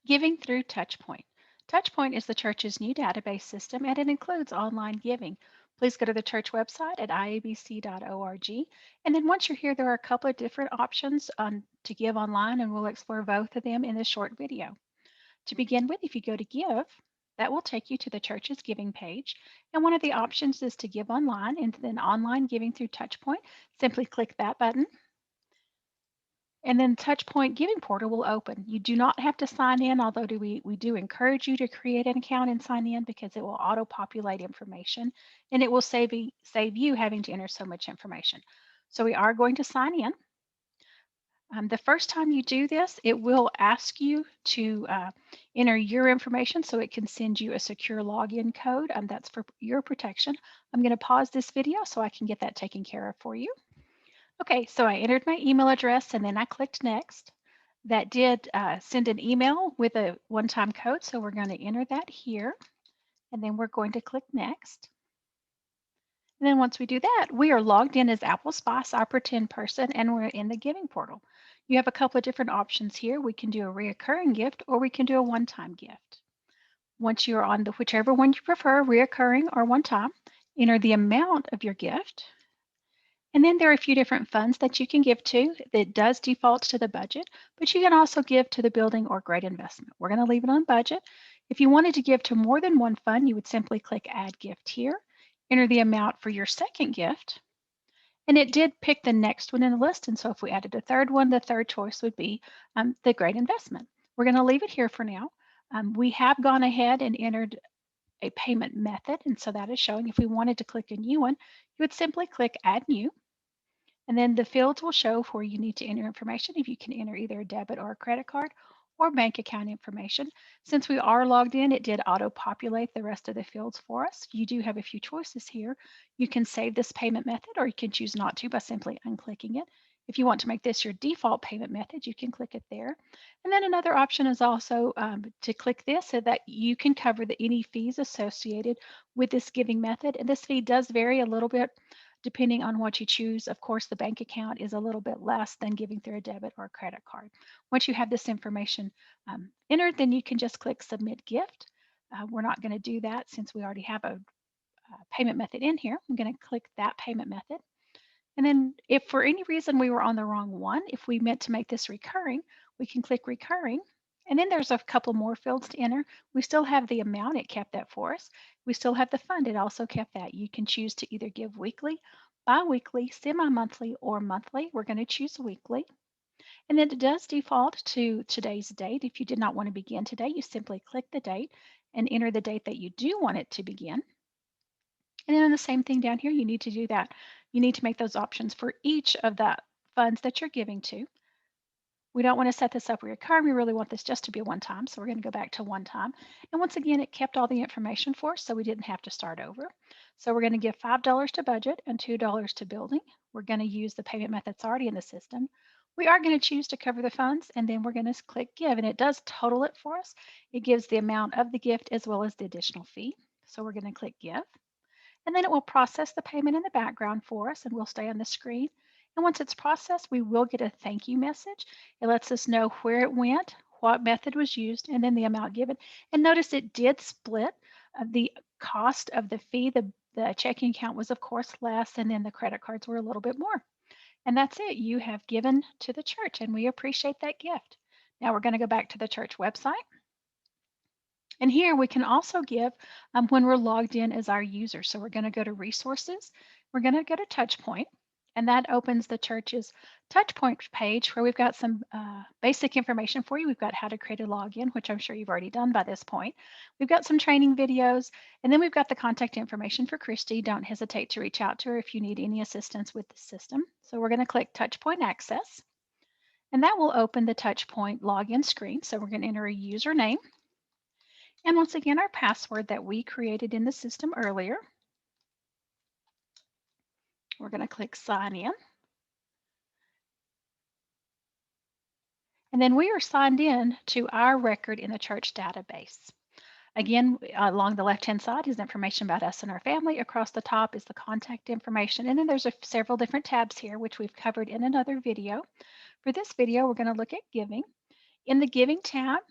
Giving through TouchPoint. TouchPoint is the church's new database system and it includes online giving. Please go to the church website at iabc.org. And then once you're here, there are a couple of different options to give online, and we'll explore both of them in this short video. To begin with, if you go to Give, that will take you to the church's giving page. And one of the options is to give online, and then online giving through TouchPoint. Simply click that button. And then TouchPoint Giving Portal will open. You do not have to sign in, although we do encourage you to create an account and sign in because it will auto-populate information and it will save you having to enter so much information. So we are going to sign in. The first time you do this, it will ask you to enter your information so it can send you a secure login code. That's for your protection. I'm going to pause this video so I can get that taken care of for you. Okay, so I entered my email address and then I clicked next. That did send an email with a one-time code, so we're going to enter that here, and then we're going to click next. And then once we do that, we are logged in as Apple Spice, our pretend person, and we're in the giving portal. You have a couple of different options here. We can do a reoccurring gift or we can do a one-time gift. Once you're on whichever one you prefer, reoccurring or one time, enter the amount of your gift. And then there are a few different funds that you can give to. It does default to the budget, but you can also give to the building or great investment. We're going to leave it on budget. If you wanted to give to more than one fund, you would simply click Add Gift here, enter the amount for your second gift, and it did pick the next one in the list. And so if we added a third one, the third choice would be the great investment. We're going to leave it here for now. We have gone ahead and entered a payment method, and so that is showing. If we wanted to click a new one, you would simply click Add New. And then the fields will show where you need to enter information. If you can enter either a debit or a credit card or bank account information. Since we are logged in, it did auto-populate the rest of the fields for us. You do have a few choices here. You can save this payment method or you can choose not to by simply unclicking it. If you want to make this your default payment method, you can click it there. And then another option is also to click this so that you can cover any fees associated with this giving method. And this fee does vary a little bit depending on what you choose. Of course, the bank account is a little bit less than giving through a debit or a credit card. Once you have this information entered, then you can just click Submit Gift. We're not going to do that since we already have a payment method in here. I'm going to click that payment method. And then if for any reason we were on the wrong one, if we meant to make this recurring, we can click Recurring. And then there's a couple more fields to enter. We still have the amount, it kept that for us. We still have the fund, it also kept that. You can choose to either give weekly, bi-weekly, semi-monthly, or monthly. We're going to choose weekly. And then it does default to today's date. If you did not want to begin today, you simply click the date and enter the date that you do want it to begin. And then the same thing down here, you need to do that. You need to make those options for each of the funds that you're giving to. We don't want to set this up recurring. We really want this just to be one time. So we're going to go back to one time. And once again, it kept all the information for us, so we didn't have to start over. So we're going to give $5 to budget and $2 to building. We're going to use the payment method that's already in the system. We are going to choose to cover the funds, and then we're going to click Give, and it does total it for us. It gives the amount of the gift as well as the additional fee. So we're going to click Give. And then it will process the payment in the background for us, and we'll stay on the screen. And once it's processed, we will get a thank you message. It lets us know where it went, what method was used, and then the amount given. And notice it did split the cost of the fee. The checking account was, of course, less, and then the credit cards were a little bit more. And that's it. You have given to the church, and we appreciate that gift. Now we're going to go back to the church website. And here we can also give when we're logged in as our user. So we're going to go to Resources. We're going to go to TouchPoint, and that opens the church's TouchPoint page where we've got some basic information for you. We've got how to create a login, which I'm sure you've already done by this point. We've got some training videos, and then we've got the contact information for Christy. Don't hesitate to reach out to her if you need any assistance with the system. So we're going to click TouchPoint Access, and that will open the TouchPoint login screen. So we're going to enter a username. And once again, our password that we created in the system earlier. We're going to click Sign In. And then we are signed in to our record in the church database. Again, along the left-hand side is information about us and our family. Across the top is the contact information. And then there's several different tabs here, which we've covered in another video. For this video, we're going to look at giving. In the Giving tab,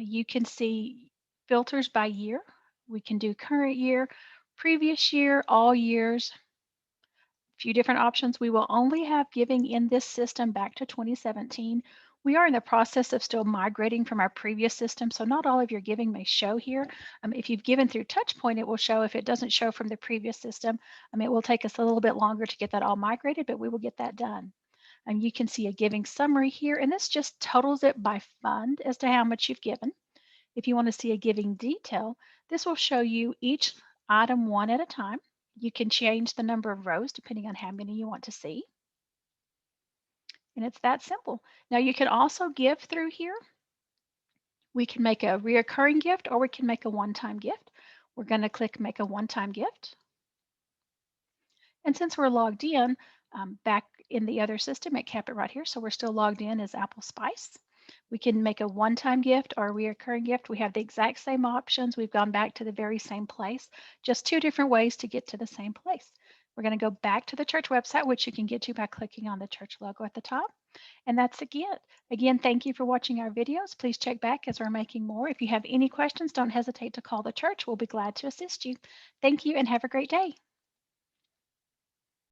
You can see filters by year. We can do current year, previous year, all years, few different options. We will only have giving in this system back to 2017. We are in the process of still migrating from our previous system, so not all of your giving may show here. If you've given through TouchPoint, it will show. If it doesn't show from the previous system, it will take us a little bit longer to get that all migrated, but we will get that done. And you can see a giving summary here, and this just totals it by fund as to how much you've given. If you want to see a giving detail, this will show you each item one at a time. You can change the number of rows depending on how many you want to see. And it's that simple. Now you can also give through here. We can make a reoccurring gift or we can make a one-time gift. We're going to click make a one-time gift. And since we're logged in back in the other system, it kept it right here. So we're still logged in as Apple Spice. We can make a one-time gift or a recurring gift. We have the exact same options. We've gone back to the very same place, just two different ways to get to the same place. We're going to go back to the church website, which you can get to by clicking on the church logo at the top. And that's again. Again, thank you for watching our videos. Please check back as we're making more. If you have any questions, don't hesitate to call the church. We'll be glad to assist you. Thank you and have a great day.